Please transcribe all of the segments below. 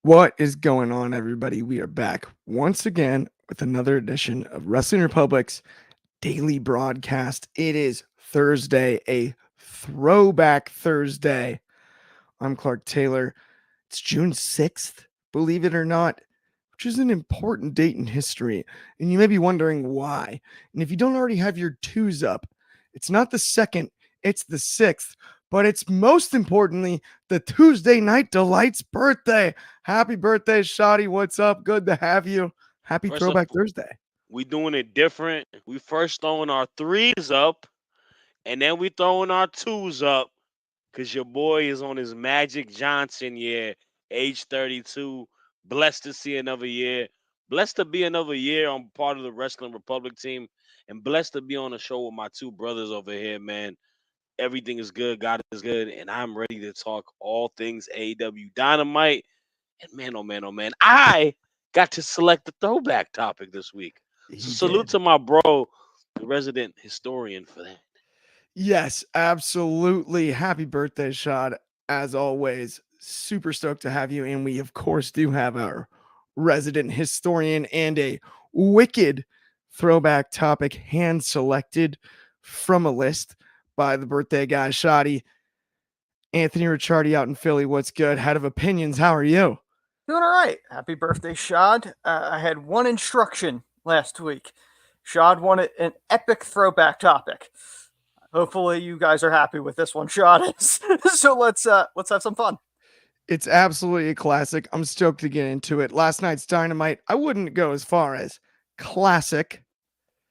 What is going on, everybody? We are back once again with another edition of Wrestling Republic's daily broadcast. It is Thursday, a throwback Thursday. I'm Clark Taylor. It's June 6th, believe it or not, which is an important date in history. And you may be wondering why. And if you don't already have your twos up, it's not the 2nd, it's the 6th. But it's most importantly the Tuesday Night Delight's birthday. Happy birthday, Shoddy. What's up? Good to have you. Happy First up, Throwback Thursday. we doing it different. We first throwing our threes up, and then we throwing our twos up, cause your boy is on his Magic Johnson year, age 32. Blessed to see another year. Blessed to be another year on part of the Wrestling Republic team, and blessed to be on a show with my two brothers over here, man. Everything is good. God is good, and I'm ready to talk all things AEW Dynamite. And man, oh man, oh man, I got to select the throwback topic this week. So He salute did. to my bro, the resident historian, for that. Yes, absolutely. Happy birthday, Shad. As always, super stoked to have you. And we, of course, do have our resident historian and a wicked throwback topic hand selected from a list by the birthday guy, Shoddy. Anthony Ricciardi out in Philly. What's good? Head of opinions. How are you? Doing all right. Happy birthday, Shad. I had one instruction last week. Shad wanted an epic throwback topic. Hopefully, you guys are happy with this one, Shad. So let's have some fun. It's absolutely a classic. I'm stoked to get into it. Last night's Dynamite, I wouldn't go as far as classic,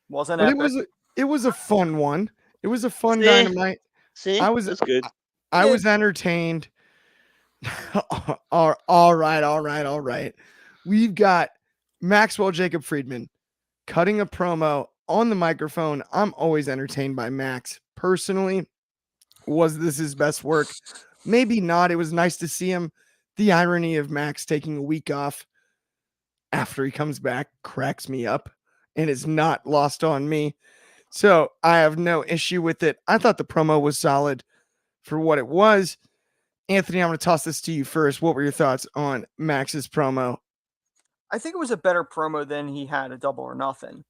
Wasn't but epic. it was a fun one. It was a fun See? Dynamite. See, I was that's good. I Yeah. was entertained. all right. We've got Maxwell Jacob Friedman cutting a promo on the microphone. I'm always entertained by Max. Personally, was this his best work? Maybe not. It was nice to see him. The irony of Max taking a week off after he comes back cracks me up and is not lost on me. So I have no issue with it. I thought the promo was solid for what it was. Anthony, I'm going to toss this to you first. What were your thoughts on Max's promo? I think it was a better promo than he had a Double or Nothing,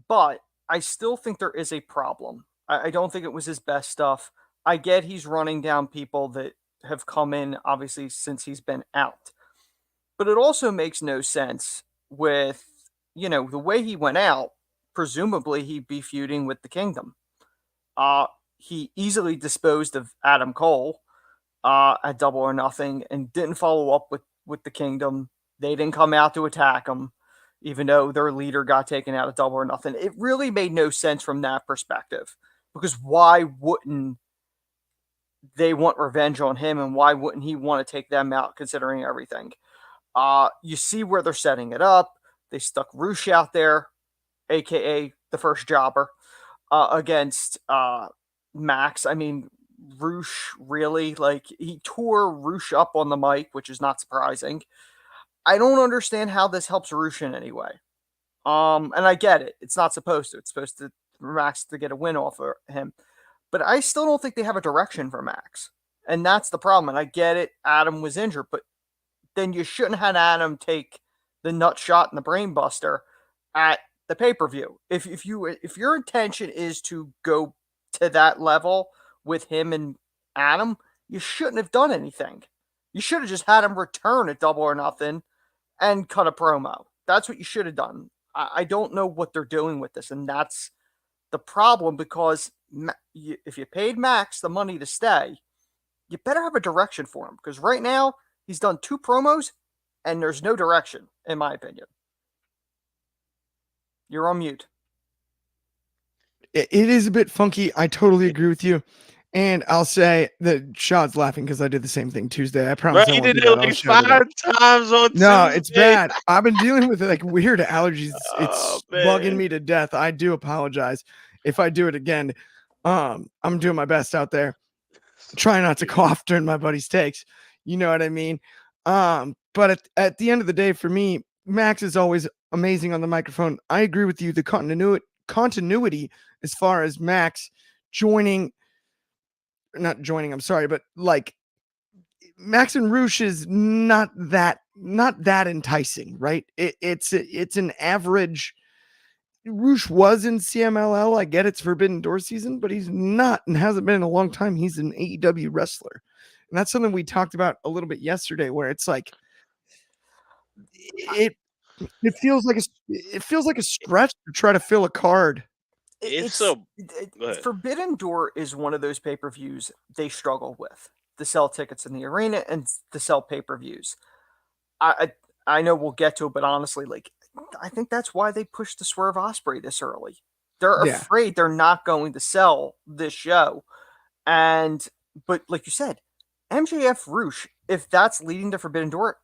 but I still think there is a problem. I don't think it was his best stuff. I get he's running down people that have come in, obviously, since he's been out. But it also makes no sense with, the way he went out. Presumably, he'd be feuding with the Kingdom. He easily disposed of Adam Cole at Double or Nothing and didn't follow up with the Kingdom. They didn't come out to attack him, even though their leader got taken out at Double or Nothing. It really made no sense from that perspective, because why wouldn't they want revenge on him, and why wouldn't he want to take them out, considering everything? You see where they're setting it up. They stuck Roosh out there, aka the first jobber, against Max. I mean, Roosh really, he tore Roosh up on the mic, which is not surprising. I don't understand how this helps Roosh in any way. And I get it. It's not supposed to. It's supposed to Max to get a win off of him. But I still don't think they have a direction for Max. And that's the problem. And I get it. Adam was injured, but then you shouldn't have had Adam take the nut shot and the brain buster at the pay-per-view. If your intention is to go to that level with him and Adam, you shouldn't have done anything. You should have just had him return at Double or Nothing and cut a promo. That's what you should have done. I don't know what they're doing with this, and that's the problem, because if you paid Max the money to stay, you better have a direction for him, because right now he's done 2 promos and there's no direction, in my opinion. You're on mute. It is a bit funky. I totally agree with you. And I'll say that Shad's laughing because I did the same thing Tuesday. I promise I Right, you won't did do it that on the like show today. 5 times on No, Tuesday. it's bad. I've been dealing with like weird allergies. Oh, It's man. bugging me to death. I do apologize if I do it again. I'm doing my best out there. Try not to cough during my buddy's takes. You know what I mean? But at the end of the day, for me, Max is always amazing on the microphone. I agree with you. The continuity as far as Max not joining, I'm sorry, but like Max and Roosh is not that not that enticing, right? It's an average. Roosh was in CMLL. I get it's Forbidden Door season, but he's not and hasn't been in a long time. He's an AEW wrestler. And that's something we talked about a little bit yesterday, where it's like it feels like a stretch to try to fill a card. Forbidden Door is one of those pay-per-views they struggle with to sell tickets in the arena and to sell pay-per-views. I know we'll get to it, but honestly, like, I think that's why they pushed the Swerve Ospreay this early. They're afraid they're not going to sell this show. But like you said, MJF Roosh, if that's leading to Forbidden Door,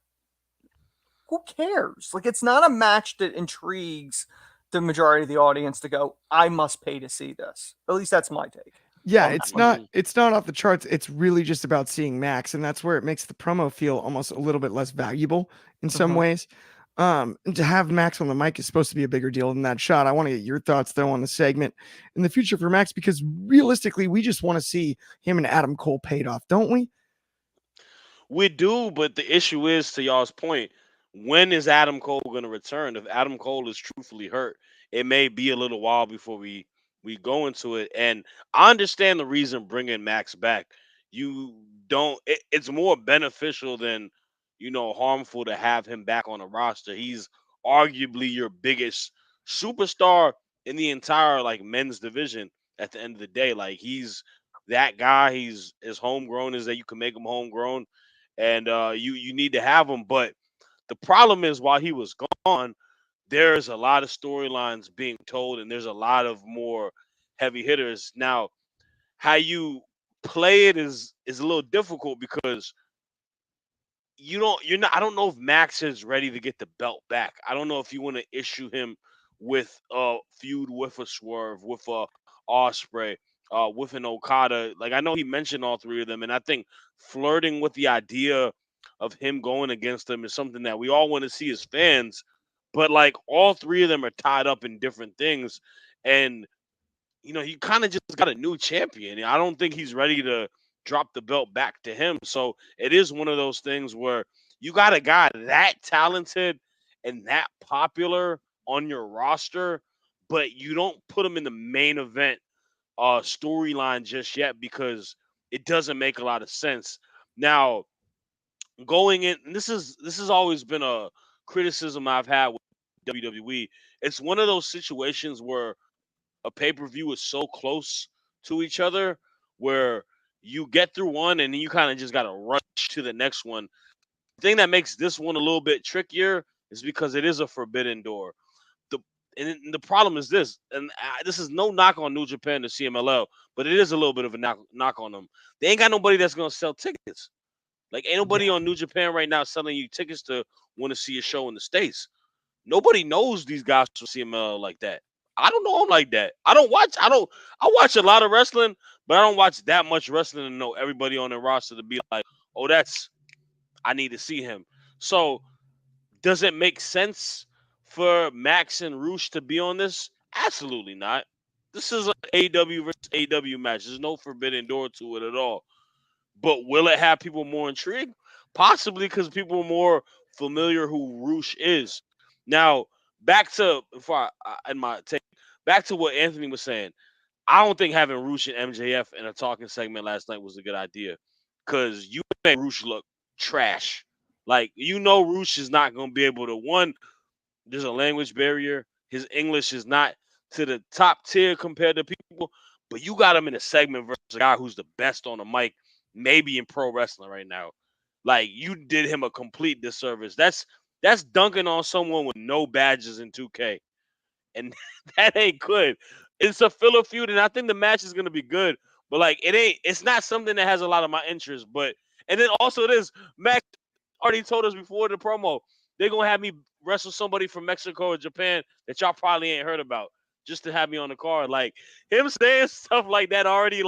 who cares? Like, it's not a match that intrigues the majority of the audience to go, I must pay to see this. At least that's my take. Yeah, it's not off the charts. It's really just about seeing Max, and that's where it makes the promo feel almost a little bit less valuable in some ways. And to have Max on the mic is supposed to be a bigger deal than that shot. I want to get your thoughts though on the segment in the future for Max, because realistically, we just want to see him and Adam Cole paid off, don't we? We do, but the issue is, to y'all's point, when is Adam Cole going to return? If Adam Cole is truthfully hurt, it may be a little while before we go into it. And I understand the reason bringing Max back. You don't. It's more beneficial than harmful to have him back on the roster. He's arguably your biggest superstar in the entire men's division. At the end of the day, he's that guy. He's as homegrown as that you can make him homegrown, and you need to have him. But the problem is, while he was gone, there's a lot of storylines being told, and there's a lot of more heavy hitters. Now, how you play it is a little difficult because I don't know if Max is ready to get the belt back. I don't know if you want to issue him with a feud with a Swerve, with a Ospreay, with an Okada. I know he mentioned all three of them, and I think flirting with the idea of him going against them is something that we all want to see as fans. But all three of them are tied up in different things, and you kind of just got a new champion. I don't think he's ready to drop the belt back to him. So it is one of those things where you got a guy that talented and that popular on your roster, but you don't put him in the main event storyline just yet because it doesn't make a lot of sense. Now, going in, and this has always been a criticism I've had with WWE. It's one of those situations where a pay-per-view is so close to each other where you get through one and then you kind of just got to rush to the next one. The thing that makes this one a little bit trickier is because it is a Forbidden Door. The problem is this, and this is no knock on New Japan or CMLL, but it is a little bit of a knock on them. They ain't got nobody that's going to sell tickets. Ain't nobody on New Japan right now selling you tickets to want to see a show in the States. Nobody knows these guys from CMLL like that. I don't know them like that. I watch a lot of wrestling, but I don't watch that much wrestling to know everybody on the roster to be like, oh, I need to see him. So does it make sense for Max and Roosh to be on this? Absolutely not. This is an AEW versus AEW match. There's no Forbidden Door to it at all. But will it have people more intrigued? Possibly, because people are more familiar who Roosh is. Now, back to back to what Anthony was saying. I don't think having Roosh and MJF in a talking segment last night was a good idea, because you make Roosh look trash. Roosh is not going to be able to. One, there's a language barrier. His English is not to the top tier compared to people. But you got him in a segment versus a guy who's the best on the mic, maybe in pro wrestling right now. You did him a complete disservice. That's dunking on someone with no badges in 2K. And that ain't good. It's a filler feud, and I think the match is gonna be good. But it's not something that has a lot of my interest. And then also this, Max already told us before the promo, they're gonna have me wrestle somebody from Mexico or Japan that y'all probably ain't heard about, just to have me on the card. Him saying stuff like that already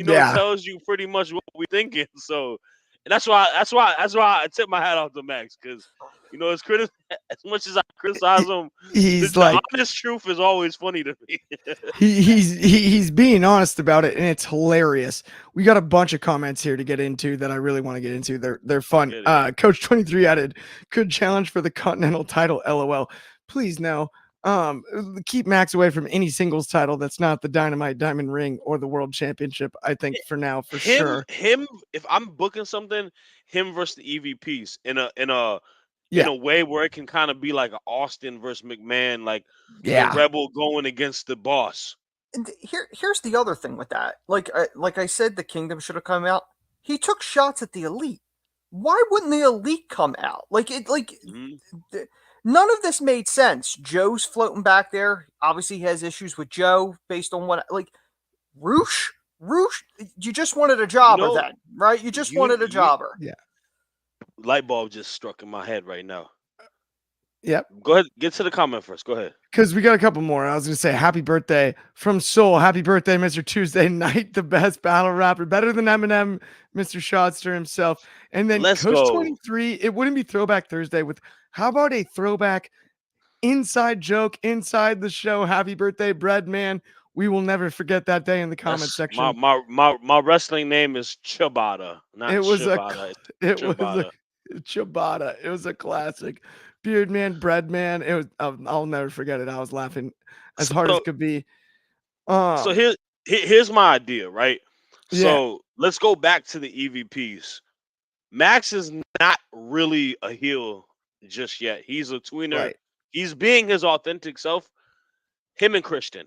tells you pretty much what we're thinking. So And that's why I tip my hat off to Max, because it's as much as I criticize him, He's the like, honest truth is always funny to me. he's being honest about it, and it's hilarious. We got a bunch of comments here to get into that I really want to get into. They're fun. Coach 23 added, could challenge for the Continental title, LOL. Please no. Keep Max away from any singles title that's not the Dynamite, Diamond Ring, or the World Championship. I think for now, for sure. Him, if I'm booking something, him versus the EVPs in a way where it can kind of be like an Austin versus McMahon, like the rebel going against the boss. And here's the other thing with that. Like I said, the Kingdom should have come out. He took shots at the Elite. Why wouldn't the Elite come out? None of this made sense. Joe's floating back there. Obviously, he has issues with Joe based on what Roosh. You just wanted a jobber then, right? You just wanted a jobber. Yeah. Light bulb just struck in my head right now. Yep. Go ahead. Get to the comment first. Go ahead. Because we got a couple more. I was going to say happy birthday from Soul. Happy birthday, Mr. Tuesday Night, the best battle rapper. Better than Eminem, Mr. Shotster himself. And then Let's Coach go. 23, it wouldn't be Throwback Thursday with, how about a throwback inside joke inside the show? Happy birthday, Bread Man. We will never forget that day in the comment section. My wrestling name is Ciabatta, not Ciabatta. Ciabatta. It was a classic. Beard Man, Bread Man. It was. I'll never forget it. I was laughing as hard as could be. So here's my idea, right? So let's go back to the EVPs. Max is not really a heel just yet. He's a tweener. Right. He's being his authentic self. Him and Christian.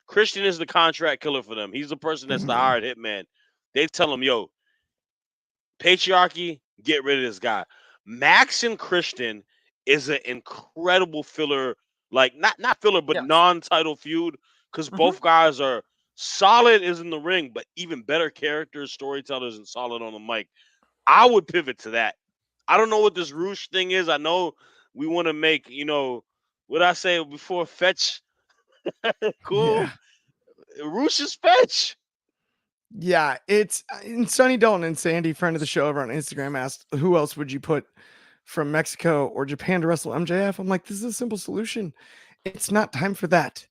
Christian is the contract killer for them. He's the person that's the hired hitman. They tell him, yo, patriarchy, get rid of this guy. Max and Christian is an incredible filler, like not filler, but non-title feud, because both guys are solid as in the ring, but even better characters, storytellers, and solid on the mic. I would pivot to that. I don't know what this Roosh thing is. I know we want to make, what I say before, fetch cool. Yeah. Roosh is fetch. Yeah, it's Sonny Dalton and Sandy, friend of the show over on Instagram, asked, who else would you put from Mexico or Japan to wrestle MJF? I'm like, this is a simple solution. It's not time for that.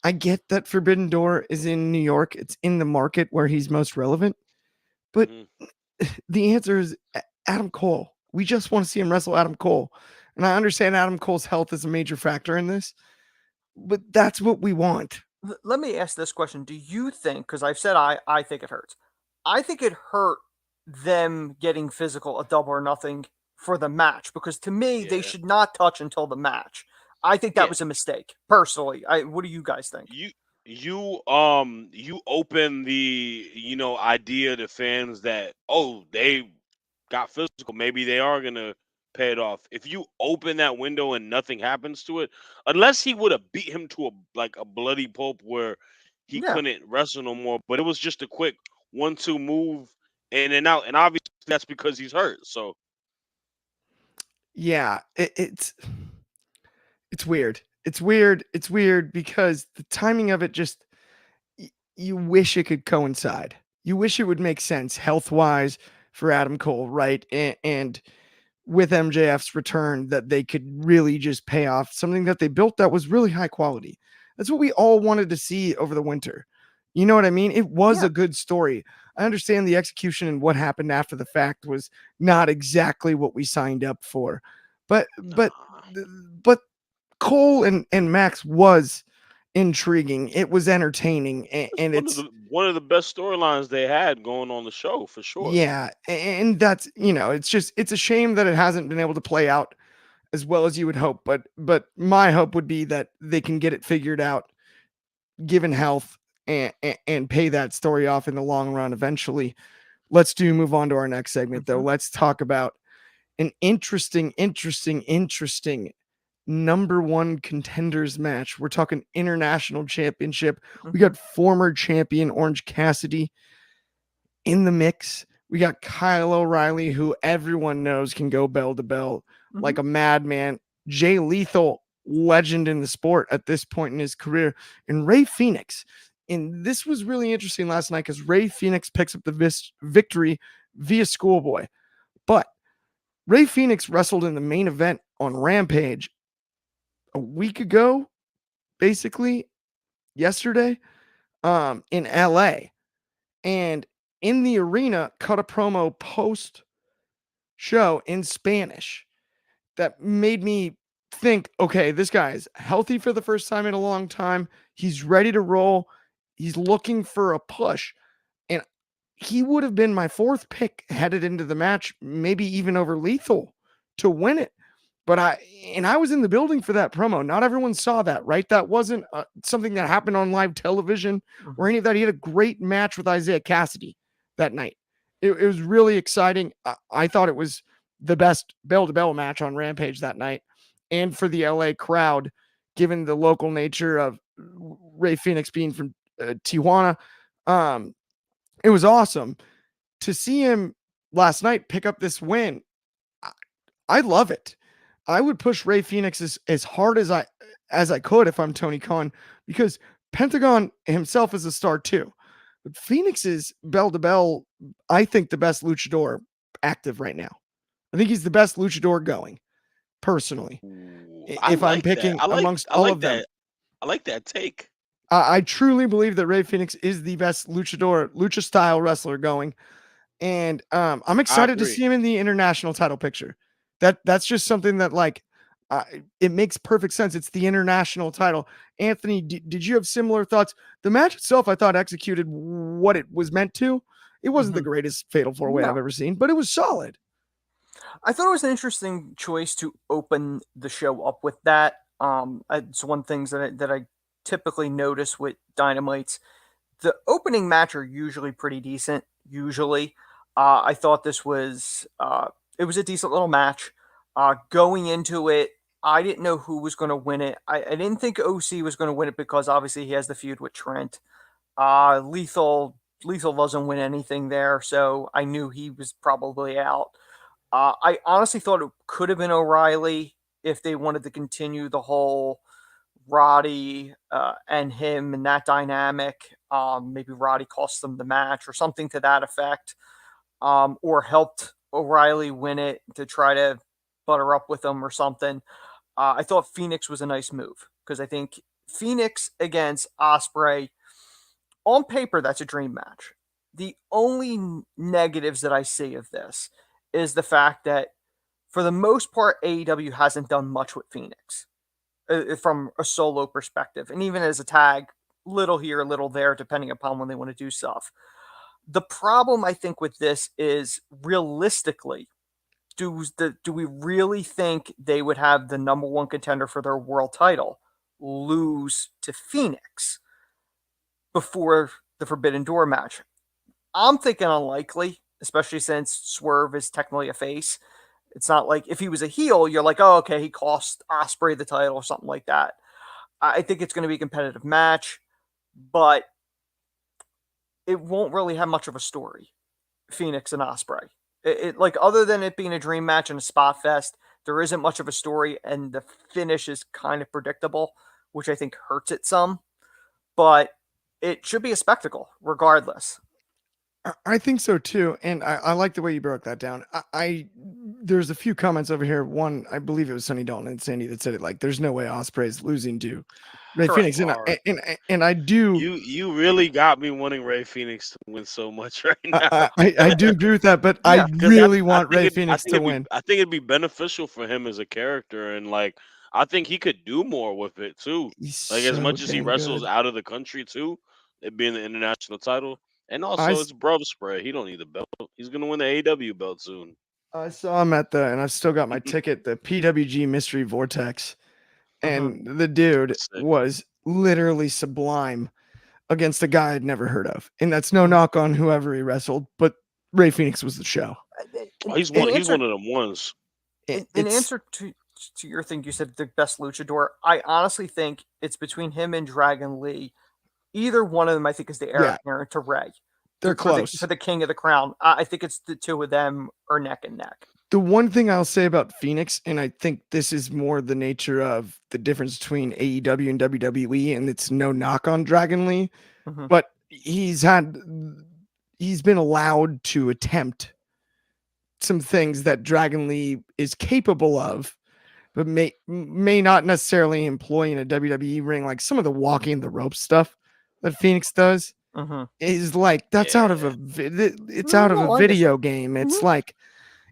I get that Forbidden Door is in New York. It's in the market where he's most relevant. But the answer is Adam Cole. We just want to see him wrestle Adam Cole. And I understand Adam Cole's health is a major factor in this, but that's what we want. Let me ask this question. Do you think, because I've said I think it hurts. I think it hurt them getting physical, a double or nothing for the match, because to me, they should not touch until the match. I think that was a mistake. Personally, what do you guys think? You open the idea to fans that they got physical, maybe they are gonna pay it off. If you open that window and nothing happens to it, unless he would have beat him to a bloody pulp where he couldn't wrestle no more, but it was just a quick 1-2 move in and out, and obviously that's because he's hurt. So yeah, it's weird. It's weird because the timing of it just, you wish it could coincide. You wish it would make sense health-wise for Adam Cole, right? And with MJF's return, that they could really just pay off something that they built that was really high quality. That's what we all wanted to see over the winter. You know what I mean? It was a good story. I understand the execution and what happened after the fact was not exactly what we signed up for. But Cole and Max was intriguing. It was entertaining, and it's one of the best storylines they had going on the show for sure. Yeah, and that's it's a shame that it hasn't been able to play out as well as you would hope. But my hope would be that they can get it figured out, given health, and pay that story off in the long run eventually. Let's move on to our next segment though. Let's talk about an interesting number one contenders match. We're talking international championship. We got former champion Orange Cassidy in the mix. We got Kyle O'Reilly, who everyone knows can go bell to bell like a madman. Jay Lethal, legend in the sport at this point in his career, and Ray Phoenix. And this was really interesting last night because Ray Phoenix picks up the victory via Schoolboy. But Ray Phoenix wrestled in the main event on Rampage a week ago, basically yesterday, in LA, and in the arena cut a promo post show in Spanish that made me think, okay, this guy is healthy for the first time in a long time. He's ready to roll. He's looking for a push. And he would have been my fourth pick headed into the match, maybe even over Lethal to win it. But I was in the building for that promo. Not everyone saw that, right? That wasn't something that happened on live television or any of that. He had a great match with Isaiah Cassidy that night. It was really exciting. I thought it was the best bell-to-bell match on Rampage that night. And for the LA crowd, given the local nature of Ray Phoenix being from Tijuana, it was awesome to see him last night pick up this win. I love it. I would push Ray Phoenix as hard as I could if I'm Tony Khan, because Pentagon himself is a star too. But Phoenix is bell to bell, I think, the best luchador active right now. I think he's the best luchador going, personally. If I'm picking amongst all of them. I like that take. I truly believe that Ray Phoenix is the best lucha style wrestler going. And I'm excited to see him in the international title picture. That's just something that, like, it makes perfect sense. It's the international title. Anthony, did you have similar thoughts? The match itself, I thought, executed what it was meant to. It wasn't the greatest Fatal 4-Way I've ever seen, but it was solid. I thought it was an interesting choice to open the show up with that. It's one thing that I typically notice with Dynamites. The opening match are usually pretty decent. Usually, I thought this was it was a decent little match. Going into it, I didn't know who was going to win it. I didn't think OC was going to win it because obviously he has the feud with Trent. Lethal doesn't win anything there, so I knew he was probably out. I honestly thought it could have been O'Reilly if they wanted to continue the whole Roddy and him and that dynamic. Maybe Roddy cost them the match or something to that effect, or helped O'Reilly win it to try to butter up with him or something. I thought Phoenix was a nice move because I think Phoenix against Ospreay, on paper, that's a dream match. The only negatives that I see of this is the fact that, for the most part, AEW hasn't done much with Phoenix from a solo perspective. And even as a tag, little here, little there, depending upon when they want to do stuff. The problem, I think, with this is, realistically, do we really think they would have the number one contender for their world title lose to Phoenix before the Forbidden Door match? I'm thinking unlikely, especially since Swerve is technically a face. It's not like if he was a heel, you're like, oh, okay, he cost Ospreay the title or something like that. I think it's going to be a competitive match, but it won't really have much of a story, Phoenix and Ospreay. It like, other than it being a dream match and a spot fest, there isn't much of a story, and the finish is kind of predictable, which I think hurts it some. But it should be a spectacle, regardless. I think so too, and I like the way you broke that down. There's a few comments over here. One, I believe it was Sonny Dalton and Sandy that said it, like, there's no way Ospreay is losing to Ray Phoenix, and I do. You really got me wanting Ray Phoenix to win so much right now. I do agree with that, but I really want Ray Phoenix to win. I think it'd be beneficial for him as a character, and, like, I think he could do more with it too. Like, as much as he wrestles out of the country too, it being the international title. And also, it's Swerve Strickland. He don't need the belt. He's going to win the AEW belt soon. I saw him and I've still got my ticket, the PWG Mystery Vortex. And the dude was literally sublime against a guy I'd never heard of. And that's no knock on whoever he wrestled, but Ray Phoenix was the show. He's one of them ones. In answer to your thing, you said the best luchador. I honestly think it's between him and Dragon Lee. Either one of them, I think, is the heir to Ray. They're close. For the King of the Crown. I think it's the two of them are neck and neck. The one thing I'll say about Phoenix, and I think this is more the nature of the difference between AEW and WWE, and it's no knock on Dragon Lee, but he's been allowed to attempt some things that Dragon Lee is capable of, but may not necessarily employ in a WWE ring. Like some of the walking the rope stuff that Phoenix does is like that's out of it's out of a video game. It's like,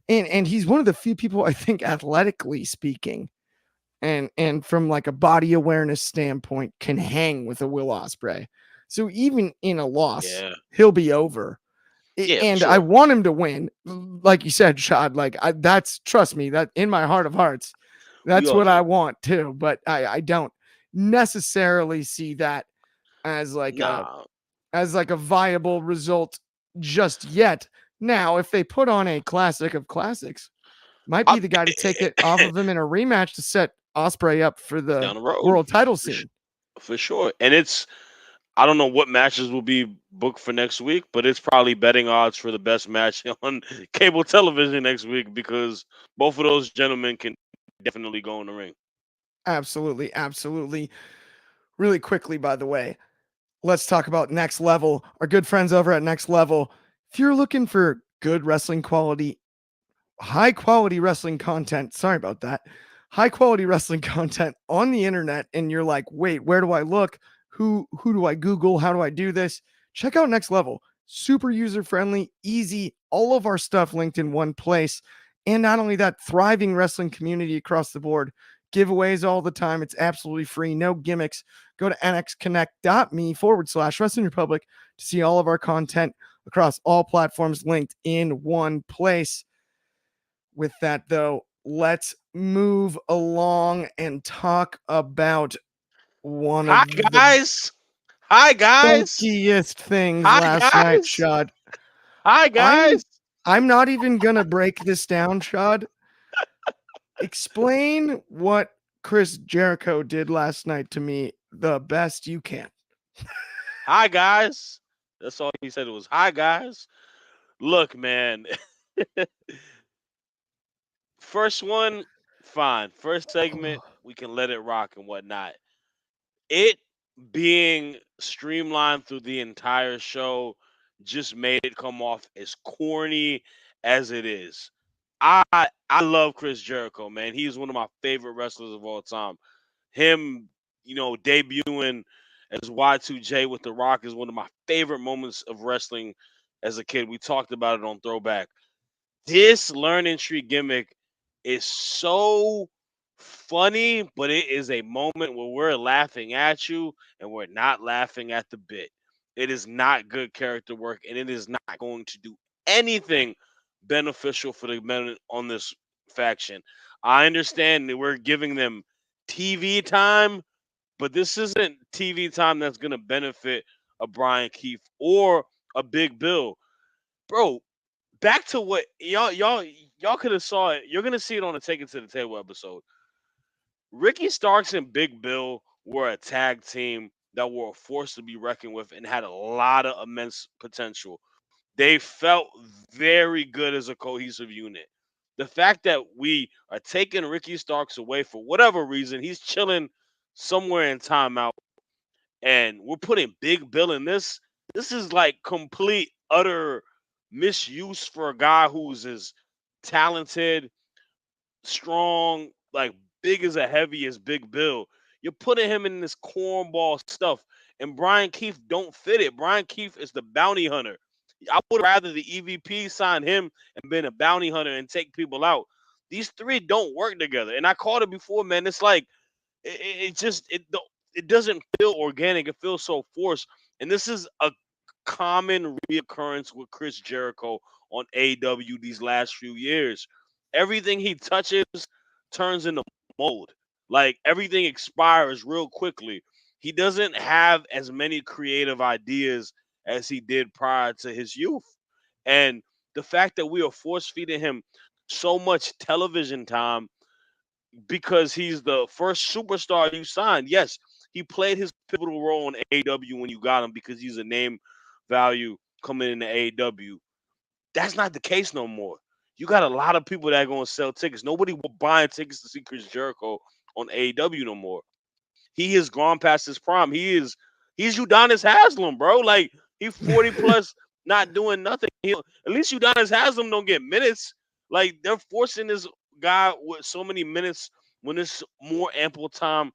and he's one of the few people I think athletically speaking, and from like a body awareness standpoint, can hang with a Will Ospreay. So even in a loss, he'll be over. And I want him to win, like you said, Shad. Like that's, trust me, that in my heart of hearts, that's what I want too. But I don't necessarily see that as like a viable result just yet. Now, if they put on a classic of classics, might be the guy to take it off of him in a rematch to set Ospreay up for the world title scene. For sure. And I don't know what matches will be booked for next week, but it's probably betting odds for the best match on cable television next week because both of those gentlemen can definitely go in the ring. Absolutely. Absolutely. Really quickly, by the way, let's talk about Next Level, our good friends over at Next Level. If you're looking for good wrestling quality, high quality wrestling content, sorry about that, high quality wrestling content on the internet, and you're like, wait, where do I look? Who do I Google? How do I do this? Check out Next Level. Super user friendly, easy, all of our stuff linked in one place. And not only that, thriving wrestling community across the board. Giveaways all the time. It's absolutely free, no gimmicks. Go to nxconnect.me/Wrestling Republic to see all of our content across all platforms linked in one place. With that, though, let's move along and talk about one of the funkiest things last night, Shad. Hi, guys. I'm not even going to break this down, Shad. Explain what Chris Jericho did last night to me the best you can. Hi, guys. That's all he said. It was, hi, guys. Look, man. First one, fine. First segment, we can let it rock and whatnot. It being streamlined through the entire show just made it come off as corny as it is. I love Chris Jericho, man. He's one of my favorite wrestlers of all time. Him, debuting as Y2J with The Rock is one of my favorite moments of wrestling as a kid. We talked about it on Throwback. This learning tree gimmick is so funny, but it is a moment where we're laughing at you and we're not laughing at the bit. It is not good character work, and it is not going to do anything beneficial for the men on this faction. I understand that we're giving them TV time, but this isn't TV time that's going to benefit a Brian Keith or a Big Bill. Bro, back to what y'all could have saw it. You're gonna see it on the Take It to the Table episode. Ricky Starks and Big Bill were a tag team that were a force to be reckoned with and had a lot of immense potential. They felt very good as a cohesive unit. The fact that we are taking Ricky Starks away for whatever reason, he's chilling somewhere in timeout, and we're putting Big Bill in this. This is like complete utter misuse for a guy who's as talented, strong, like big as a heavy as Big Bill. You're putting him in this cornball stuff, and Brian Keith don't fit it. Brian Keith is the bounty hunter. I would rather the EVP sign him and been a bounty hunter and take people out. These three don't work together, and I called it before, man. It's like it doesn't feel organic. It feels so forced, and this is a common reoccurrence with Chris Jericho on AEW these last few years. Everything he touches turns into mold. Like everything expires real quickly. He doesn't have as many creative ideas as he did prior to his youth. And the fact that we are force feeding him so much television time because he's the first superstar you signed. Yes, he played his pivotal role in AEW when you got him because he's a name value coming into AEW. That's not the case no more. You got a lot of people that are going to sell tickets. Nobody will buy tickets to see Chris Jericho on AEW no more. He has gone past his prime. He's Udonis Haslam, bro. Like he's 40 plus, not doing nothing. At least Udonis Haslam don't get minutes. Like they're forcing this guy with so many minutes when there's more ample time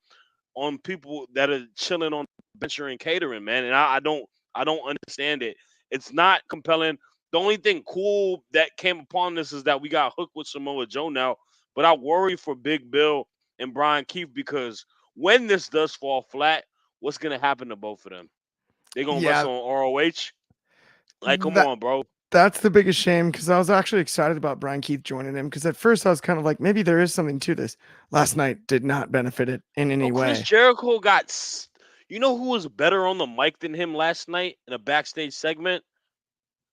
on people that are chilling on bench and catering, man. And I don't understand it. It's not compelling. The only thing cool that came upon this is that we got hooked with Samoa Joe now. But I worry for Big Bill and Brian Keith because when this does fall flat, what's gonna happen to both of them? They're gonna Yeah, wrestle on ROH. Like, come that on, bro. that's the biggest shame because I was actually excited about Brian Keith joining him because at first I was kind of like maybe there is something to this. Last night did not benefit it in any Bro, Chris way. Jericho got. You know who was better on the mic than him last night in a backstage segment?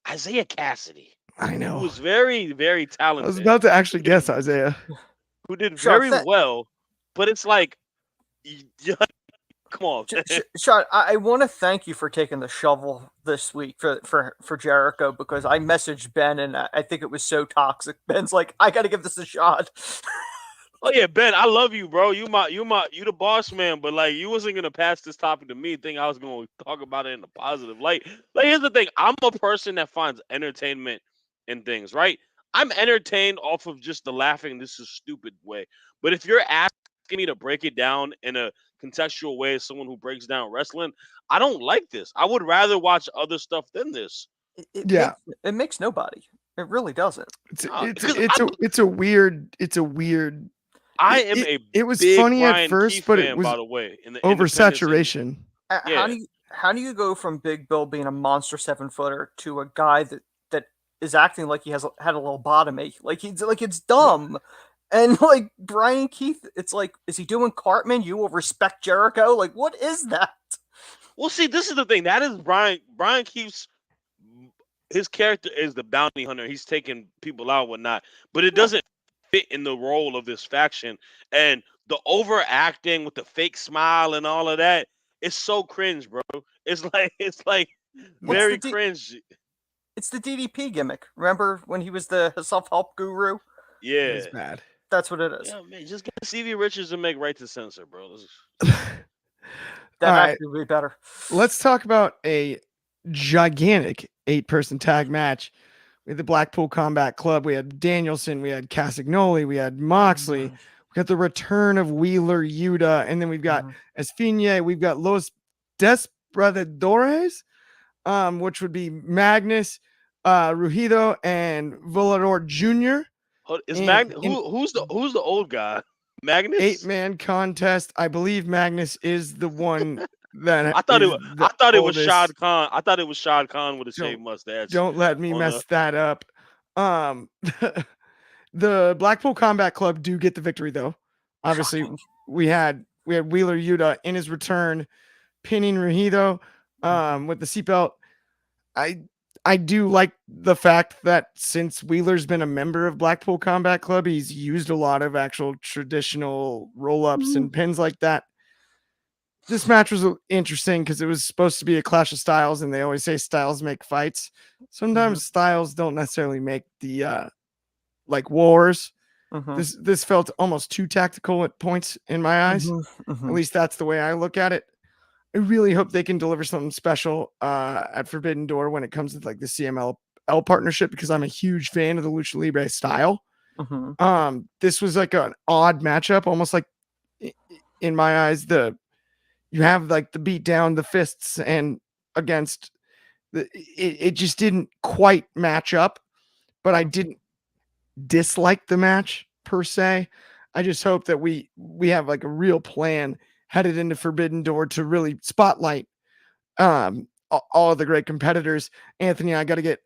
Isaiah Cassidy, I who know. was very, very I was talented, about to actually who did guess Isaiah. who did Sean, very well. But it's like, come on, man. Sean, I want to thank you for taking the shovel this week for Jericho because I messaged Ben and I think it was so toxic. Ben's like, I got to give this a shot. Oh yeah, Ben, I love you, bro. You the boss man, but like you wasn't gonna pass this topic to me, think I was gonna talk about it in a positive light. Like here's the thing, I'm a person that finds entertainment in things, right? I'm entertained off of just the laughing, this is stupid way. But if you're asking me to break it down in a contextual way as someone who breaks down wrestling, I don't like this. I would rather watch other stuff than this. Yeah, It makes nobody. It really doesn't. Because it's a weird. I am a It was big funny at Brian first, Keith but it fan, was by the way, in the independent scene. oversaturation. Yeah. How do you go from Big Bill being a monster 7-footer to a guy that is acting like he had a lobotomy? Like it's dumb. And like Brian Keith, it's like, is he doing Cartman? You will respect Jericho. Like, what is that? Well, see, this is the thing. That is Brian Keith's his character is the bounty hunter. He's taking people out, whatnot, but it doesn't fit in the role of this faction. And the overacting with the fake smile and all of that, it's so cringe, bro. It's like It's very cringe. it's the DDP gimmick. Remember when he was the self-help guru? It Yeah. was bad. That's what it is. Yeah, man. Just get Stevie Richards and make Right to Censor, bro. That All right, actually would be better. let's talk about a gigantic 8-person tag match. We had the Blackpool Combat Club. We had Danielson. We had Castagnoli. We had Moxley. We got the return of Wheeler Yuta. And then we've got Esfinge. We've got Los Desperadores, which would be Magnus, Rujido, and Volador Jr. Is in- Magnus in- who's the old guy? Magnus? 8-man contest. I believe Magnus is the one that I thought is it the was oldest. Shad Khan. I thought it was Shad Khan with a Don't- shaved mustache. Don't let me on mess that up. The Blackpool Combat Club do get the victory though. Obviously, Shocking. we had Wheeler Yuta in his return pinning Rujido with the seatbelt. I do like the fact that since Wheeler's been a member of Blackpool Combat Club, he's used a lot of actual traditional roll-ups and pins like that. This match was interesting because it was supposed to be a clash of styles, and they always say styles make fights. Sometimes styles don't necessarily make the like wars. This felt almost too tactical at points in my eyes. At least that's the way I look at it. I really hope they can deliver something special at Forbidden Door when it comes to like the CMLL partnership because I'm a huge fan of the Lucha Libre style. This was like an odd matchup, almost like in my eyes, you have like the beat down, the fists, and against it just didn't quite match up, but I didn't dislike the match per se. I just hope that we have like a real plan headed into Forbidden Door to really spotlight all of the great competitors. Anthony, I got to get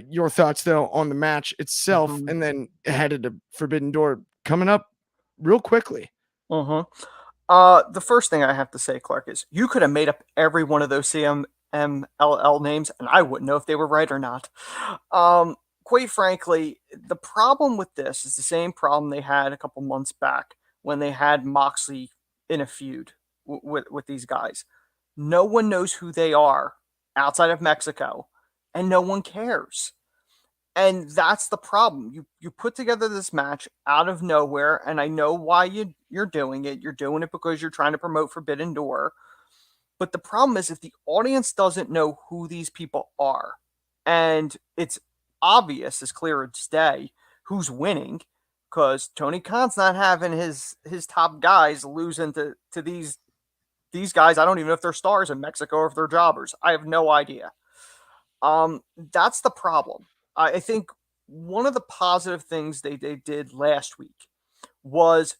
your thoughts though on the match itself, and then headed to Forbidden Door coming up real quickly. The first thing I have to say, Clark, is you could have made up every one of those CMLL names, and I wouldn't know if they were right or not. Quite frankly, the problem with this is the same problem they had a couple months back when they had Moxley in a feud with these guys. No one knows who they are outside of Mexico, and no one cares. And that's the problem. You put together this match out of nowhere, and I know why you're doing it. You're doing it because you're trying to promote Forbidden Door. But the problem is if the audience doesn't know who these people are, and it's obvious as clear as day who's winning, because Tony Khan's not having his top guys losing to these guys. I don't even know if they're stars in Mexico or if they're jobbers. I have no idea. That's the problem. I think one of the positive things they did last week was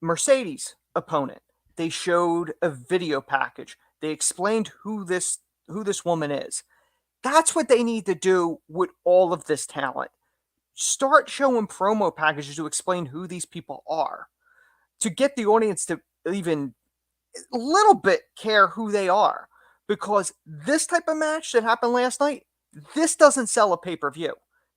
Mercedes' opponent. They showed a video package. They explained who this woman is. That's what they need to do with all of this talent. Start showing promo packages to explain who these people are, to get the audience to even a little bit care who they are. Because this type of match that happened last night, this doesn't sell a pay-per-view.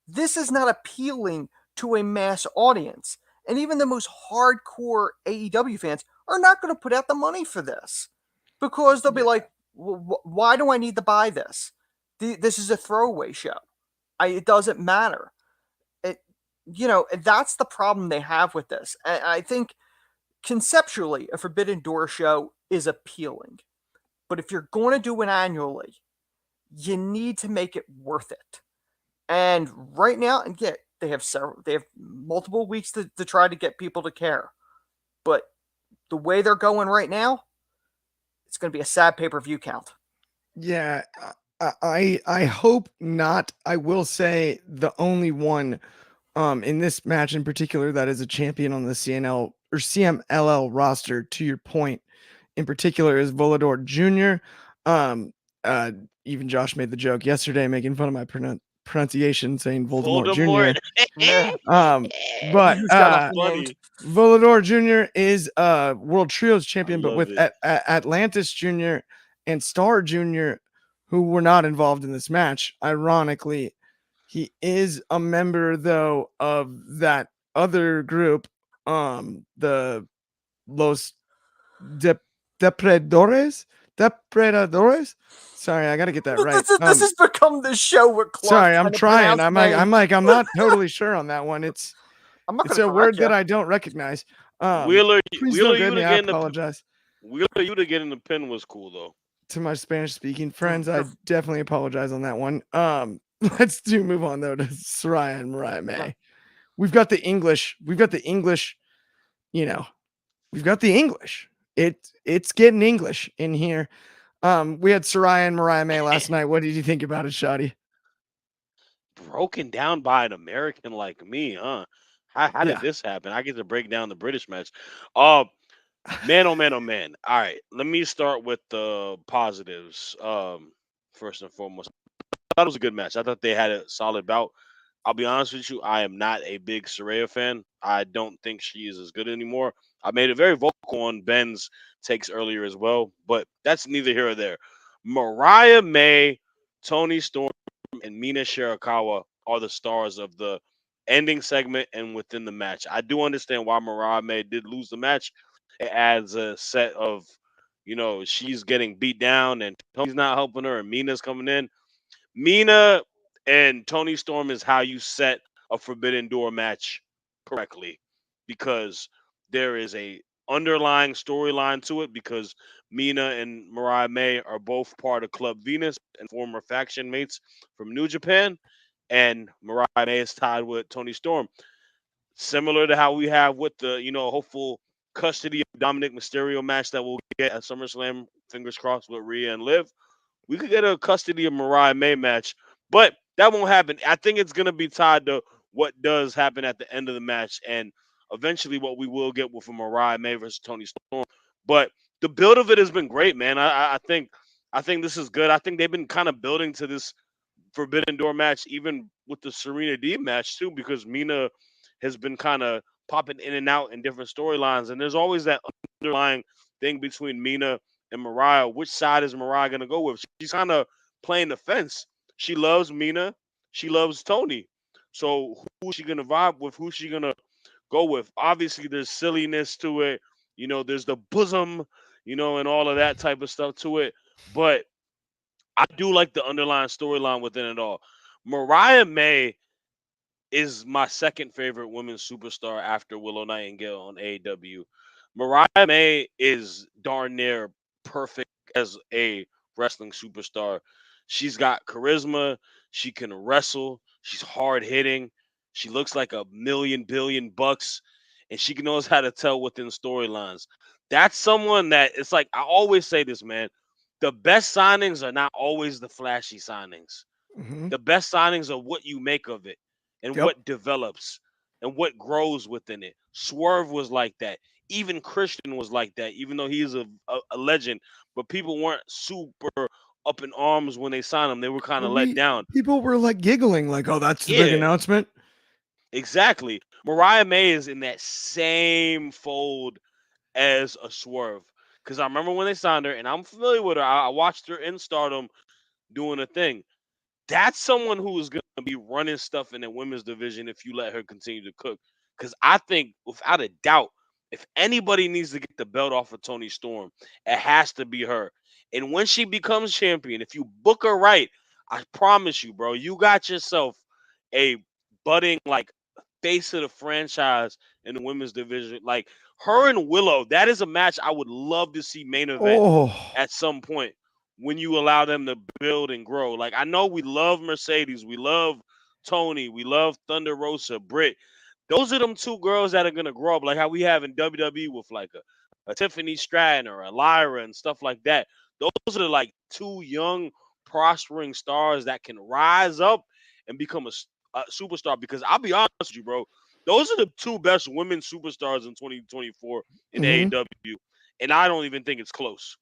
This is not appealing to a mass audience. And even the most hardcore AEW fans are not going to put out the money for this, because they'll be like, why do I need to buy this? This is a throwaway show. It doesn't matter. That's the problem they have with this. And I think conceptually, a Forbidden Door show is appealing. But if you're going to do it annually, you need to make it worth it. And right now, and yeah, they have multiple weeks to try to get people to care. But the way they're going right now, it's going to be a sad pay-per-view count. Yeah, I hope not. I will say the only one in this match in particular that is a champion on the CNL or CMLL roster, to your point in particular, is Volador Jr. Even Josh made the joke yesterday making fun of my pronunciation, saying Voldemort Jr. Yeah. But He's got funny. Volador Jr. is World Trios champion, but with it. Atlantis Jr. and Star Jr., who were not involved in this match. Ironically, he is a member, though, of that other group, the Los Depredadores. Sorry, I got to get that right. This has become the show with Clark. Sorry, I'm trying. I'm not totally sure on that one. It's a word that I don't recognize. Wheeler, please don't grade me. I apologize. Wheeler, you to get in the pin was cool though. To my Spanish-speaking friends, I definitely apologize on that one. Let's move on though to Saraya and Mariah May. We've got the English. We've got the English. It's getting English in here. We had Saraya and Mariah May last night. What did you think about it, Shotty? Broken down by an American like me, huh? How did this happen? I get to break down the British match. Man, oh man, oh man. All right, let me start with the positives. First and foremost, I thought it was a good match. I thought they had a solid bout. I'll be honest with you, I am not a big Saraya fan. I don't think she is as good anymore. I made it very vocal on Ben's takes earlier as well, but that's neither here or there. Mariah May, Toni Storm, and Mina Shirakawa are the stars of the ending segment and within the match. I do understand why Mariah May did lose the match. It adds a set of, she's getting beat down and Tony's not helping her and Mina's coming in. Mina and Toni Storm is how you set a Forbidden Door match correctly, because there is a underlying storyline to it, because Mina and Mariah May are both part of Club Venus and former faction mates from New Japan, and Mariah May is tied with Toni Storm. Similar to how we have with the, hopeful custody of Dominic Mysterio match that we'll get at SummerSlam, fingers crossed, with Rhea and Liv. We could get a custody of Mariah May match, but that won't happen. I think it's going to be tied to what does happen at the end of the match, and eventually what we will get with a Mariah May versus Toni Storm. But the build of it has been great, man. I think this is good. I think they've been kind of building to this Forbidden Door match, even with the Serena Deeb match too, because Mina has been kind of popping in and out in different storylines, and there's always that underlying thing between Mina and Mariah. Which side is Mariah going to go with? She's kind of playing the fence. She loves Mina. She loves Tony. So who is she going to vibe with? Who's she going to go with? Obviously, there's silliness to it. There's the bosom, and all of that type of stuff to it. But I do like the underlying storyline within it all. Mariah May is my second favorite women's superstar after Willow Nightingale on AEW. Mariah May is darn near perfect as a wrestling superstar. She's got charisma. She can wrestle. She's hard hitting. She looks like a million billion bucks, and she knows how to tell within storylines. That's someone that it's like I always say this, man. The best signings are not always the flashy signings. Mhm. The best signings are what you make of it and Yep. what develops and what grows within it. Swerve was like that. Even Christian was like that, even though he is a legend. But people weren't super up in arms when they signed him. They were kind of let down. People were like giggling, like, "Oh, that's the big Yeah, announcement." exactly. Mariah May is in that same fold as a Swerve. Because I remember when they signed her, and I'm familiar with her. I watched her in Stardom doing a thing. That's someone who is going to be running stuff in the women's division if you let her continue to cook. Because I think, without a doubt, if anybody needs to get the belt off of Tony Storm, it has to be her. And when she becomes champion, if you book her right, I promise you, bro, you got yourself a budding like face of the franchise in the women's division. Like her and Willow, that is a match I would love to see main event Oh, at some point when you allow them to build and grow. Like I know we love Mercedes, we love Tony, we love Thunder Rosa, Britt. Those are them two girls that are gonna grow up, like how we have in WWE with like a Tiffany Stratton or a Lyra and stuff like that. Those are like two young, prospering stars that can rise up and become a superstar. Because I'll be honest with you, bro, those are the two best women superstars in 2024 in mhm. AEW, and I don't even think it's close.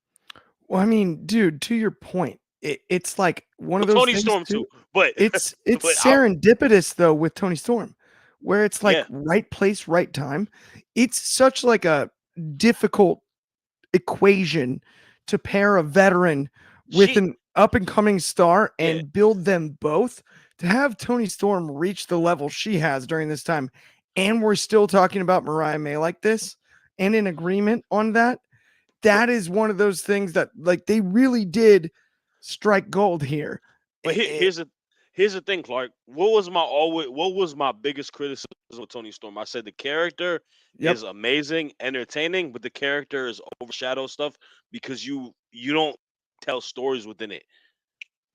Well, I mean, dude, to your point, it's like one of Well, those Tony things Storm too. too, but It's but serendipitous though with Tony Storm, where it's like yeah, right place, right time. It's such like a difficult equation to pair a veteran with she an up and coming star yeah, and build them both. To have Tony Storm reach the level she has during this time, and we're still talking about Mariah May like this and in agreement on that, but that is one of those things that like they really did strike gold here. but It- here's the thing, Clark. What was my biggest criticism of Tony Storm? I said the character yep. is amazing, entertaining, but the character is overshadow stuff because you don't tell stories within it.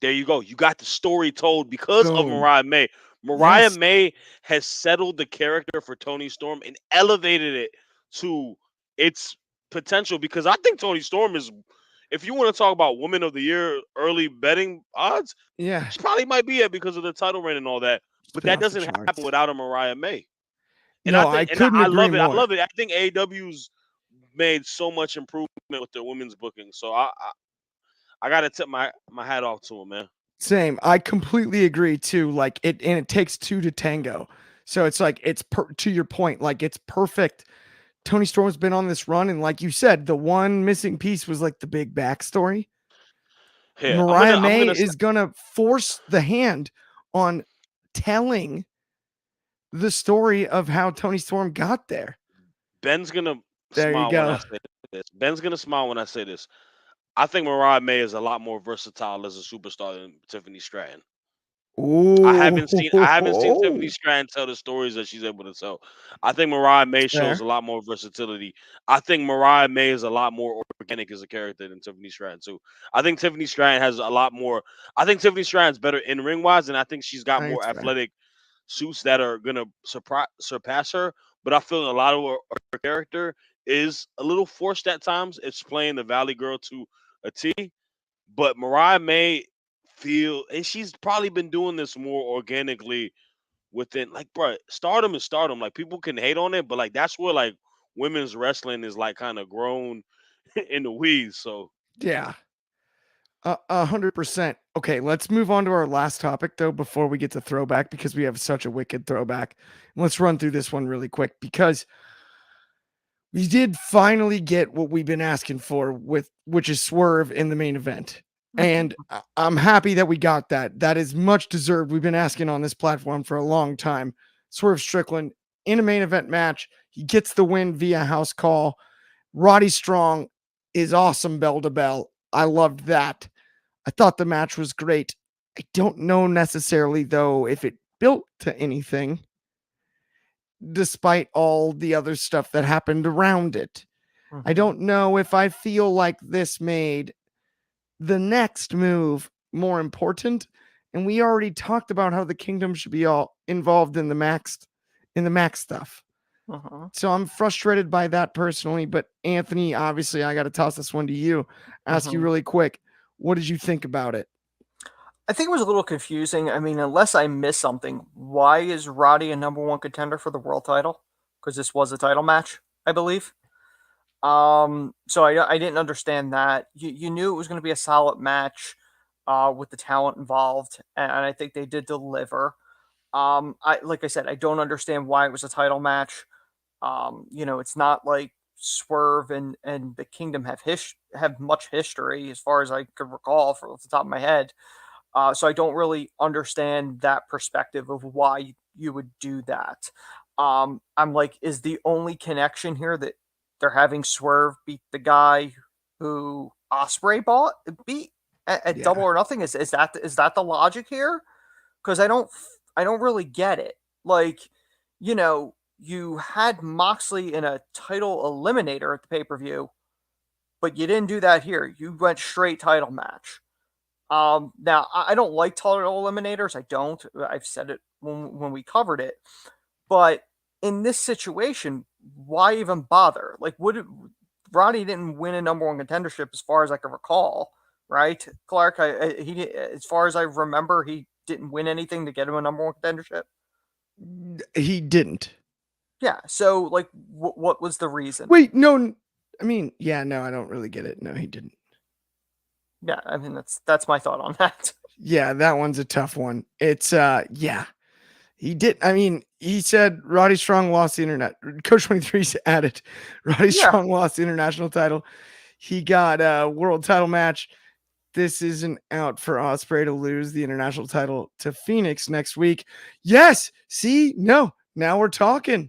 There you go. You got the story told because of Boom. Mariah May. Mariah Yes. May has settled the character for Tony Storm and elevated it to its potential because I think Tony Storm is, if you want to talk about Woman of the Year early betting odds, Yeah. she probably might be it because of the title reign and all that. It's But been that off the doesn't happen charts. without a Mariah May. And I No, I think, and couldn't I agree love it. I more. love it. I think AEW's made so much improvement with their women's booking. So I got to tip my hat off to them, man. Same. I completely agree too. Like it takes two to tango. So it's like to your point, like it's perfect. Tony Storm's been on this run, and like you said, the one missing piece was like the big backstory. Here, Mariah I'm May gonna is gonna force the hand on telling the story of how Tony Storm got there. Ben's gonna There you smile when I go. say this. Ben's gonna smile when I say this. I think Mariah May is a lot more versatile as a superstar than Tiffany Stratton. I haven't seen Tiffany Oh, Stratton tell the stories that she's able to tell. I think Mariah May shows fair. a lot more versatility. I think Mariah May is a lot more organic as a character than Tiffany Stratton too. I think Tiffany Stratton has a lot more. I think Tiffany Stratton's better in ring wise, and I think she's got I think more it's fair. athletic suits that are gonna surpass her. But I feel a lot of her character is a little forced at times. It's playing the Valley Girl to a T. But Mariah May feel, and she's probably been doing this more organically within, like, bro, stardom is stardom. Like, people can hate on it, but like that's where like women's wrestling is like kind of grown in the weeds. So Yeah, 100%. Okay, let's move on to our last topic though before we get to throwback because we have such a wicked throwback. Let's run through this one really quick because we did finally get what we've been asking for with which is Swerve in the main event. And I'm happy that we got that. That is much deserved. We've been asking on this platform for a long time. Swerve Strickland in a main event match. He gets the win via house call. Roddy Strong is awesome bell to bell. I loved that. I thought the match was great. I don't know necessarily, though, if it built to anything, despite all the other stuff that happened around it. I don't know if I feel like this made the next move more important. And we already talked about how the kingdom should be all involved in the max stuff. So I'm frustrated by that personally. But Anthony, obviously, I got to toss this one to you. Ask you really quick. What did you think about it? I think it was a little confusing. I mean, unless I missed something, why is Roddy a number one contender for the world title? Because this was a title match, I believe. So I didn't understand that. You knew it was going to be a solid match with the talent involved, and I think they did deliver. Like I said, I don't understand why it was a title match. It's not like Swerve and the Kingdom have much history as far as I could recall from off the top of my head. So I don't really understand that perspective of why you would do that. I'm like, is the only connection here that they're having Swerve beat the guy who Ospreay beat at Double or Nothing? Is that the logic here? Because I don't really get it. Like, you had Moxley in a title eliminator at the pay-per-view, but you didn't do that here. You went straight title match. Now I don't like title eliminators. I don't. I've said it when we covered it. But in this situation, why even bother? Like, Roddy didn't win a number one contendership as far as I can recall, right? Clark, he as far as I remember, he didn't win anything to get him a number one contendership. He didn't. Yeah. So, like, what was the reason? Wait, no. I mean, yeah, no, I don't really get it. No, he didn't. Yeah, I mean that's my thought on that. Yeah, that one's a tough one. It's yeah. He did. I mean, he said Roddy Strong lost the internet. Coach 23 added Roddy Strong lost the international title. He got a world title match. This isn't out for Ospreay to lose the international title to Phoenix next week. Yes. See, no, now we're talking.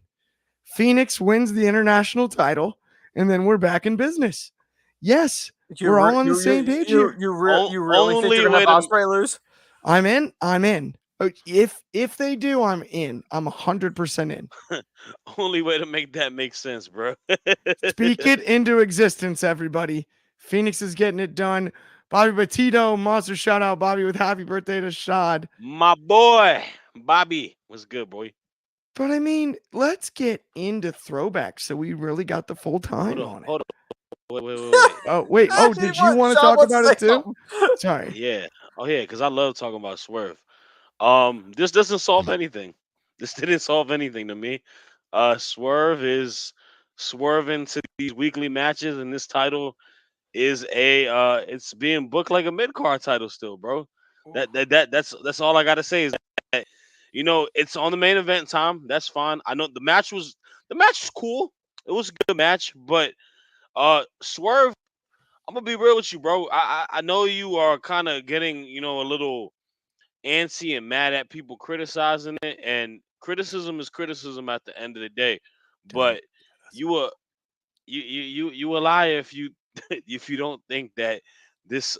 Phoenix wins the international title, and then we're back in business. Yes, we're all on the same page here. You really think they're gonna have Ospreay lose? I'm in. If they do, I'm in. I'm 100% in. Only way to make that make sense, bro. Speak it into existence, everybody. Phoenix is getting it done. Bobby Batito, monster shout out, Bobby, with happy birthday to Shad. My boy, Bobby. What's good, boy? But I mean, let's get into throwback so we really got the full time on it. Hold on. Wait. Oh, wait. Oh, did you want to talk about it too? Sorry. Yeah. Oh, yeah, because I love talking about Swerve. This doesn't solve anything. This didn't solve anything to me. Swerve is swerving to these weekly matches, and this title is it's being booked like a mid-card title still, bro. That's all I gotta say is that, it's on the main event time. That's fine. I know the match was cool. It was a good match, but Swerve, I'm gonna be real with you, bro. I know you are kind of getting, a little antsy and mad at people criticizing it, and criticism is criticism at the end of the day. But you a liar if you if you don't think that this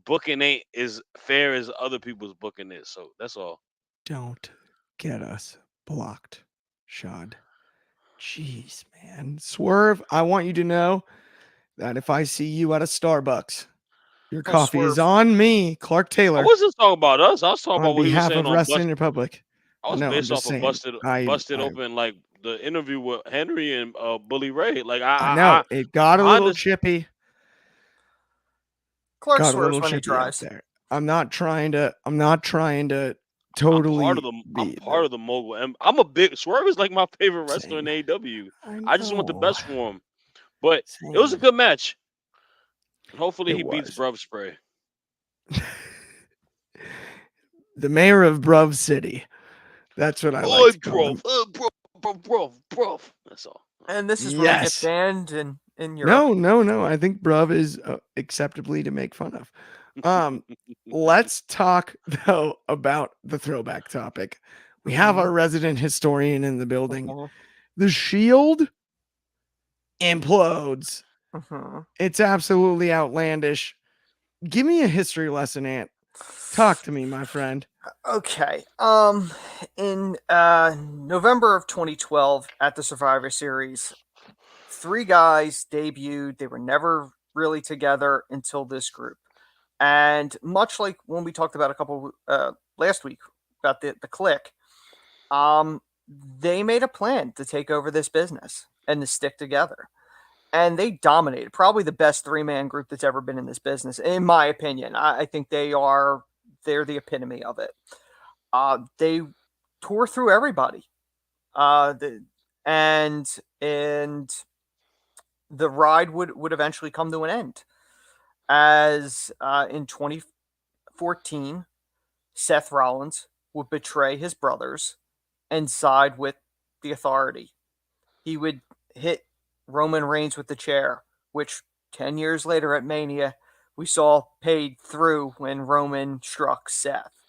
booking ain't as fair as other people's booking is. So that's all. Don't get us blocked, Shad. Jeez, man. Swerve, I want you to know that if I see you at a Starbucks, your coffee is on me, Clark Taylor. I wasn't talking about us. I was talking about what he was saying on Wrestling Republic. I was based off of busted open, like the interview with Henry and Bully Ray. Like I know it got a little chippy. Clark swerves when he tries. There. I'm not trying to totally. I'm part of the mogul. And I'm a big Swerve is like my favorite wrestler in AEW. I just want the best for him. But it was a good match. And hopefully he beats Swerve Spray. The mayor of Bruv City. That's what I like. Bro. That's all. And this is where we get banned in Europe. No. I think Bruv is acceptably to make fun of. Let's talk though about the throwback topic. We have our resident historian in the building. The Shield implodes. It's absolutely outlandish. Give me a history lesson, Ant. Talk to me, my friend. Okay. In November of 2012 at the Survivor Series, 3 guys debuted. They were never really together until this group. And much like when we talked about a couple last week about the click, they made a plan to take over this business and to stick together. And they dominated. Probably the best 3-man group that's ever been in this business, in my opinion. I think they're the epitome of it. They tore through everybody. And the ride would eventually come to an end. As in 2014, Seth Rollins would betray his brothers and side with the Authority. He would hit Roman Reigns with the chair, which 10 years later at Mania, we saw paid through when Roman struck Seth.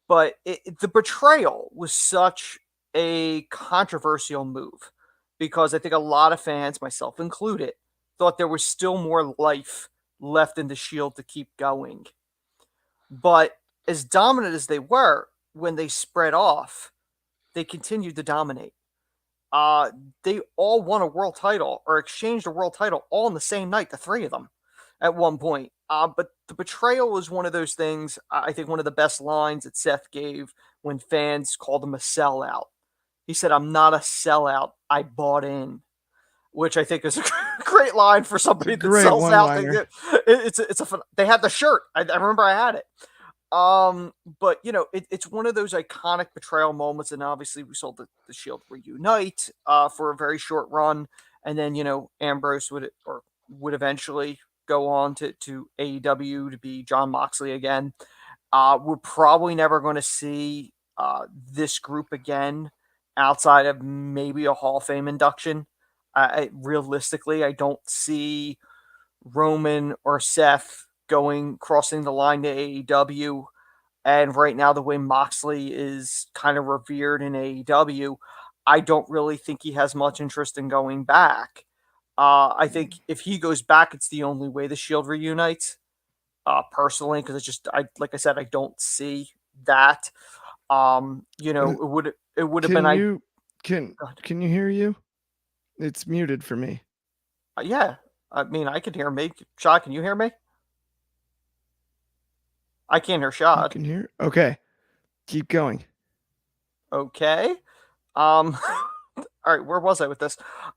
But the betrayal was such a controversial move because I think a lot of fans, myself included, thought there was still more life left in the Shield to keep going. But as dominant as they were, when they spread off, they continued to dominate. They all won a world title or exchanged a world title all in the same night, the three of them, at one point. But the betrayal was one of those things. I think one of the best lines that Seth gave when fans called him a sellout. He said, "I'm not a sellout. I bought in," which I think is a great line for somebody that sells out. They had the shirt. I remember I had it. But it's one of those iconic betrayal moments, and obviously we saw the Shield reunite for a very short run, and then Ambrose would eventually go on to AEW to be John Moxley again. We're probably never going to see this group again outside of maybe a Hall of Fame induction. Realistically, I don't see Roman or Seth crossing the line to AEW. And right now, the way Moxley is kind of revered in AEW, I don't really think he has much interest in going back. I think if he goes back, it's the only way the Shield reunites. Personally, because like I said, I don't see that. It would have been. Can you hear you? It's muted for me. Yeah, I mean, I can hear me. Shad, can you hear me? I can't hear Shad. You can hear? Okay. Keep going. Okay. All right, where was I with this?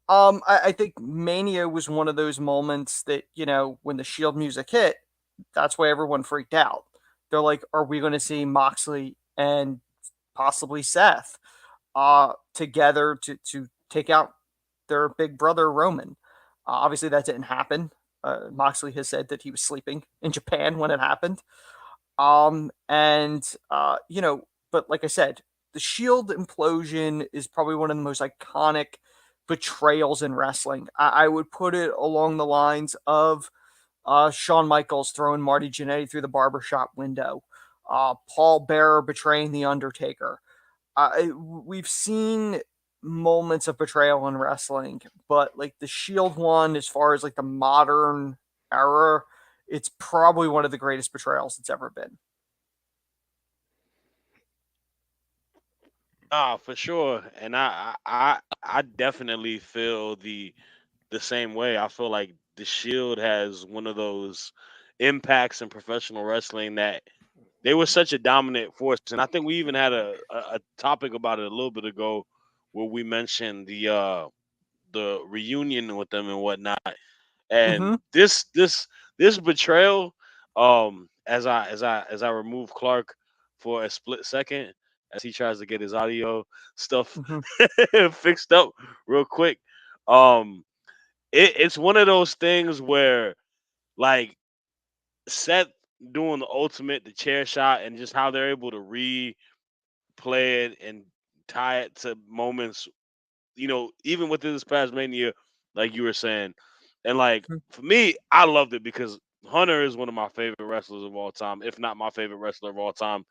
I think Mania was one of those moments that, when the Shield music hit, that's why everyone freaked out. They're like, are we going to see Moxley and possibly Seth together to take out their big brother Roman? Obviously, that didn't happen. Moxley has said that he was sleeping in Japan when it happened. But like I said, the Shield implosion is probably one of the most iconic betrayals in wrestling. I would put it along the lines of Shawn Michaels throwing Marty Jannetty through the barbershop window, Paul Bearer betraying The Undertaker. We've seen moments of betrayal in wrestling, but like the Shield one, as far as like the modern era, it's probably one of the greatest betrayals that's ever been. For sure, and I definitely feel the same way. I feel like the Shield has one of those impacts in professional wrestling that they were such a dominant force, and I think we even had a topic about it a little bit ago where we mentioned the reunion with them and whatnot. And Mm-hmm. this betrayal, as I remove Clark for a split second as he tries to get his audio stuff fixed up real quick. It's one of those things where like Seth doing the chair shot, and just how they're able to replay it and tie it to moments, even within this past Mania, like you were saying. And like for me, I loved it because Hunter is one of my favorite wrestlers of all time, if not my favorite wrestler of all time.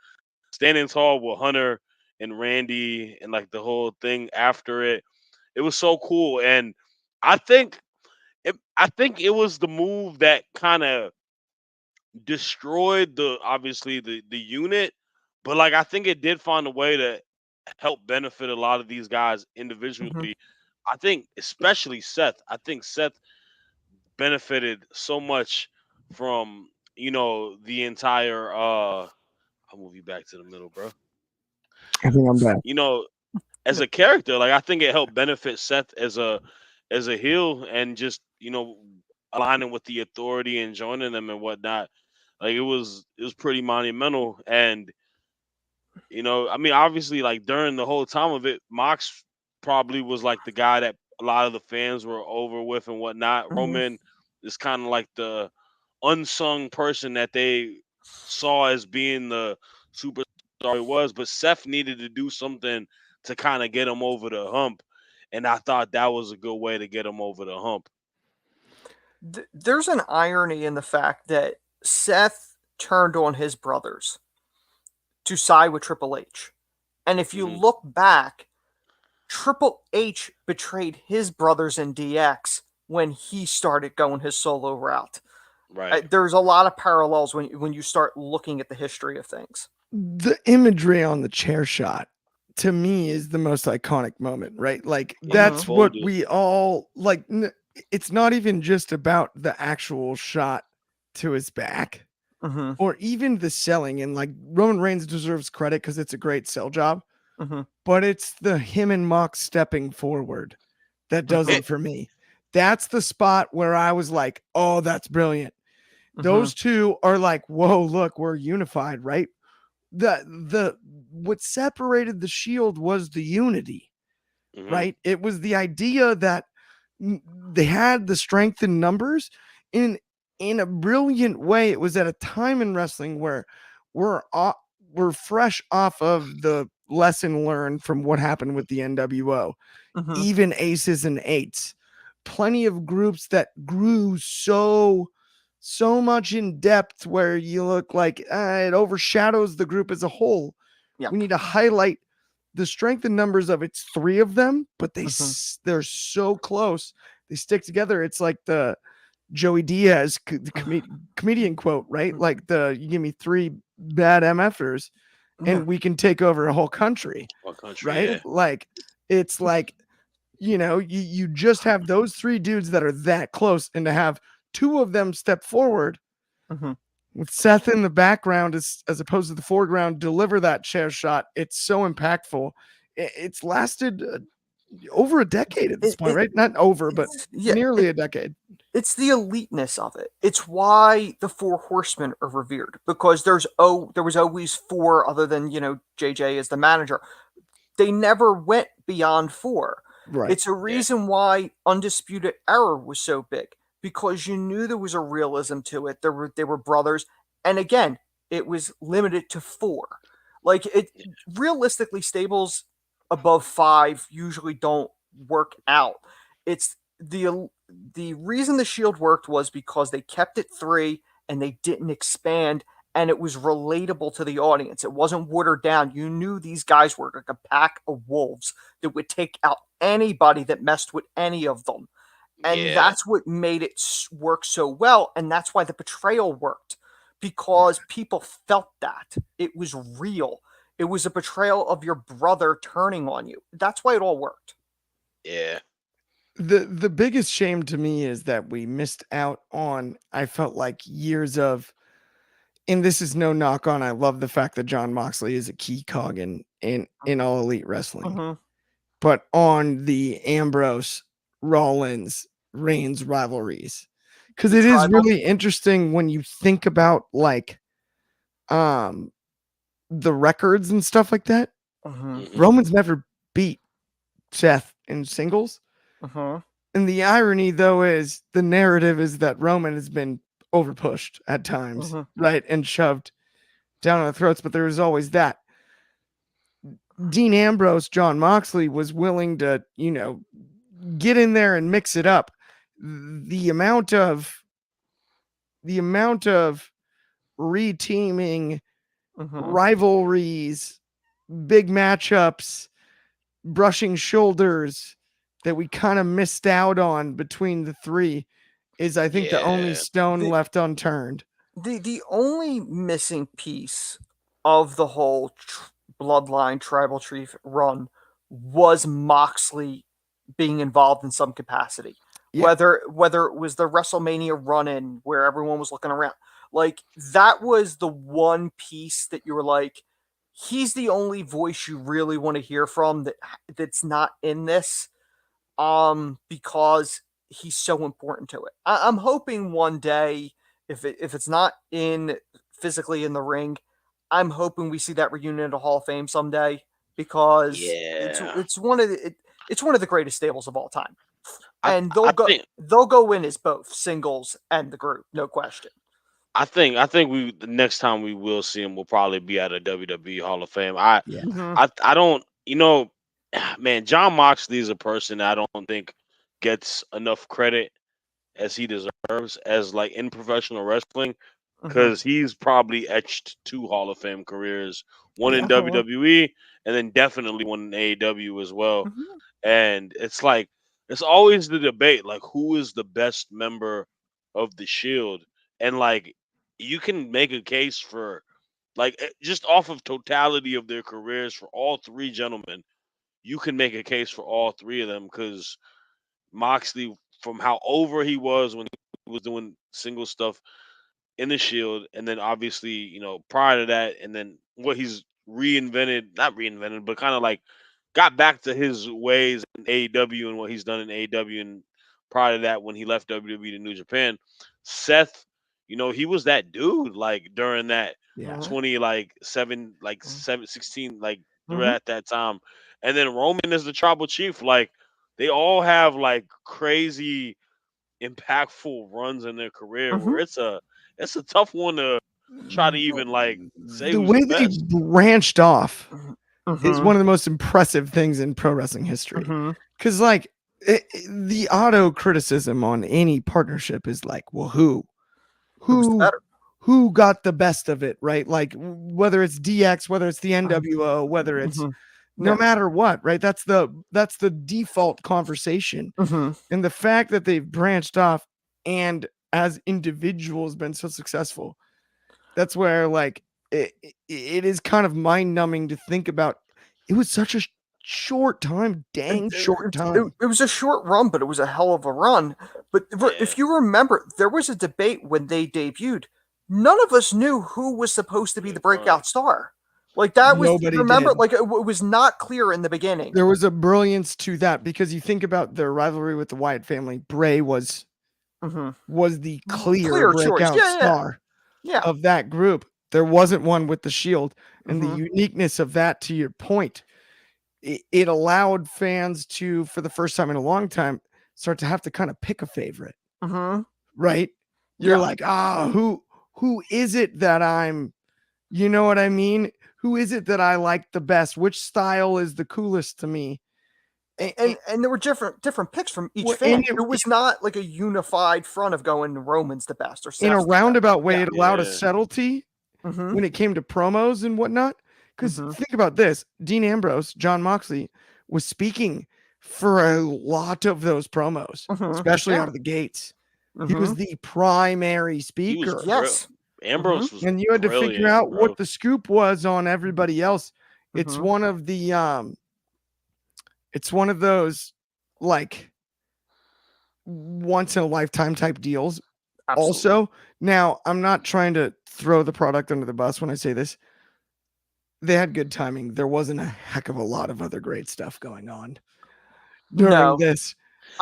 Standing tall with Hunter and Randy and like the whole thing after it was so cool. And I think it was the move that kind of destroyed obviously the unit, but like I think it did find a way to help benefit a lot of these guys individually. I think especially Seth. I think Seth benefited so much from the entire I'll move you back to the middle, bro. I think I'm back. As a character, like I think it helped benefit Seth as a heel and just aligning with the authority and joining them and whatnot. Like it was pretty monumental. And I mean, obviously, like during the whole time of it, Mox probably was like the guy that a lot of the fans were over with and whatnot. Mhm. Roman is kind of like the unsung person that they saw as being the superstar he was, but Seth needed to do something to kind of get him over the hump, and I thought that was a good way to get him over the hump. There's an irony in the fact that Seth turned on his brothers to side with Triple H. And if you Mhm. look back, Triple H betrayed his brothers in DX when he started going his solo route. Right. There's a lot of parallels when you start looking at the history of things. The imagery on the chair shot to me is the most iconic moment, right? Like Yeah, that's what folded. we all like. It's not even just about the actual shot to his back Mm-hmm. or even the selling. And like Roman Reigns deserves credit because it's a great sell job, Mm-hmm. but it's the him and Mox stepping forward that does Mhm. it for me. That's the spot where I was like, oh, that's brilliant. Those two are like, whoa, look, we're unified, right? The what separated the Shield was the unity, Mhm. right? It was the idea that they had the strength in numbers in a brilliant way. It was at a time in wrestling where we're fresh off of the lesson learned from what happened with the NWO, Mhm. even aces and eights, plenty of groups that grew so much in depth where you look like it overshadows the group as a whole. Yeah. We need to highlight the strength in numbers of it's three of them, but they're so close. They stick together. It's like the Joey Diaz comedian quote, right? Like you give me three bad MFers and we can take over a whole country, What country? right? Yeah. Like it's like, you just have those three dudes that are that close, and to have two of them step forward Mhm. with Seth in the background as opposed to the foreground, deliver that chair shot. It's so impactful. It's lasted over a decade at this point, right? Not over, but nearly a decade. It's the eliteness of it. It's why the Four Horsemen are revered, because there was always four other than JJ as the manager. They never went beyond four. Right. It's a reason why Undisputed Era was so big, because you knew there was a realism to it. They were brothers, and again, it was limited to four. Like realistically, stables above five usually don't work out. It's the reason the Shield worked was because they kept it three and they didn't expand, and it was relatable to the audience. It wasn't watered down. You knew these guys were like a pack of wolves that would take out anybody that messed with any of them. And that's what made it work so well. And that's why the betrayal worked, because people felt that. It was real. It was a betrayal of your brother turning on you. That's why it all worked. Yeah. The biggest shame to me is that we missed out on, I felt like, years of, and this is no knock on, I love the fact that John Moxley is a key cog in All Elite Wrestling. Mm-hmm. But on the Ambrose Rollins Reigns rivalries, because it is really interesting when you think about like the records and stuff like that. Mm-hmm. Roman's never beat Seth in singles. Mm-hmm. And the irony, though, is the narrative is that Roman has been overpushed at times, right? And shoved down our throats. But there was always that. Dean Ambrose, John Moxley was willing to, get in there and mix it up. The amount of reteaming, rivalries, big matchups, brushing shoulders that we kind of missed out on between the three is, I think, the only stone left unturned. The only missing piece of the whole bloodline tribal chief run was Moxley being involved in some capacity. Yeah. Whether it was the WrestleMania run-in where everyone was looking around. Like, that was the one piece that you were like, he's the only voice you really want to hear from that's not in this, because he's so important to it. I'm hoping one day, if it's not in physically in the ring, I'm hoping we see that reunion at the Hall of Fame someday, because it's one of the greatest stables of all time. And they'll go in as both singles and the group, no question. I think the next time we will see him will probably be at a WWE Hall of Fame. I don't, man, John Moxley is a person that I don't think gets enough credit as he deserves as like in professional wrestling, because he's probably etched 2 Hall of Fame careers, one in WWE and then definitely one in AEW as well. And it's like, it's always the debate, like, who is the best member of the Shield? And like, you can make a case for, like, just off of totality of their careers for all 3 gentlemen, you can make a case for all 3 of them, because Moxley, from how over he was when he was doing single stuff in the Shield, and then obviously, prior to that, and then what he's not reinvented, but kind of like got back to his ways in AEW and what he's done in AEW, and prior to that, when he left WWE to New Japan, Seth, he was that dude like during that 16, like at that time, and then Roman is the tribal chief. Like, they all have like crazy, impactful runs in their career where it's a tough one to try to even like say the who's way the they best. branched off is one of the most impressive things in pro wrestling history. Because like the auto criticism on any partnership is like, well, who got the best of it, right? Like, whether it's DX, whether it's the NWO, whether it's no matter what, right? That's the default conversation. And the fact that they've branched off and as individuals been so successful, that's where like it is kind of mind-numbing to think about. It was such a short time. It was a short run, but it was a hell of a run. But if you remember, there was a debate when they debuted. None of us knew who was supposed to be the breakout star. Like, that was, remember, like, it was not clear in the beginning. There was a brilliance to that, because you think about their rivalry with the Wyatt family. Bray was the clear breakout star of that group. There wasn't one with the Shield, and the uniqueness of that, to your point, it allowed fans to, for the first time in a long time, start to have to kind of pick a favorite. Right? You're like, who is it that I'm, you know what I mean? Who is it that I like the best? Which style is the coolest to me? And there were different picks from each fan. It was not like a unified front of going Roman's the best or Seth's in a roundabout way. It allowed a Mm-hmm. subtlety when it came to promos and whatnot. Because think about this: Dean Ambrose, John Moxley was speaking for a lot of those promos, especially out of the gates. He was the primary speaker. Ambrose was, and you had to figure out what the scoop was on everybody else. It's one of the it's one of those like once in a lifetime type deals. Also, now I'm not trying to throw the product under the bus when I say this. They had good timing. There wasn't a heck of a lot of other great stuff going on during this.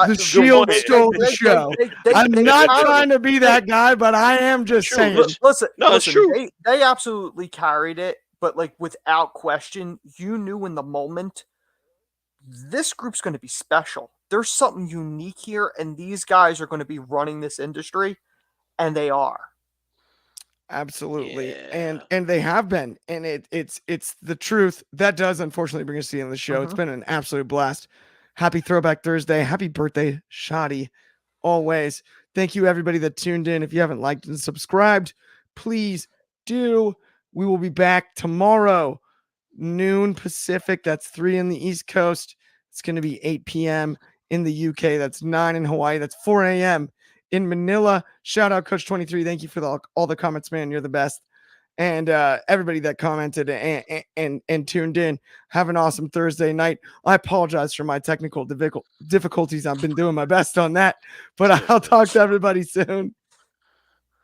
The Shield stole the show. I'm not trying to be that guy, but I am just saying. Listen, it's true. They absolutely carried it, but like without question, you knew in the moment this group's going to be special. There's something unique here, and these guys are going to be running this industry, and they are. Absolutely. And they have been, and it's the truth. That does unfortunately bring us to the end of the show. It's been an absolute blast. Happy Throwback Thursday. Happy birthday, Shoddy. Always. Thank you, everybody that tuned in. If you haven't liked and subscribed, please do. We will be back tomorrow, noon Pacific. That's 3 in the East Coast. It's going to be 8 p.m. in the UK. That's 9 in Hawaii. That's 4 a.m. in Manila. Shout out Coach 23. Thank you for all the comments, man. You're the best. And everybody that commented and tuned in, have an awesome Thursday night. I apologize for my technical difficulties. I've been doing my best on that, but I'll talk to everybody soon.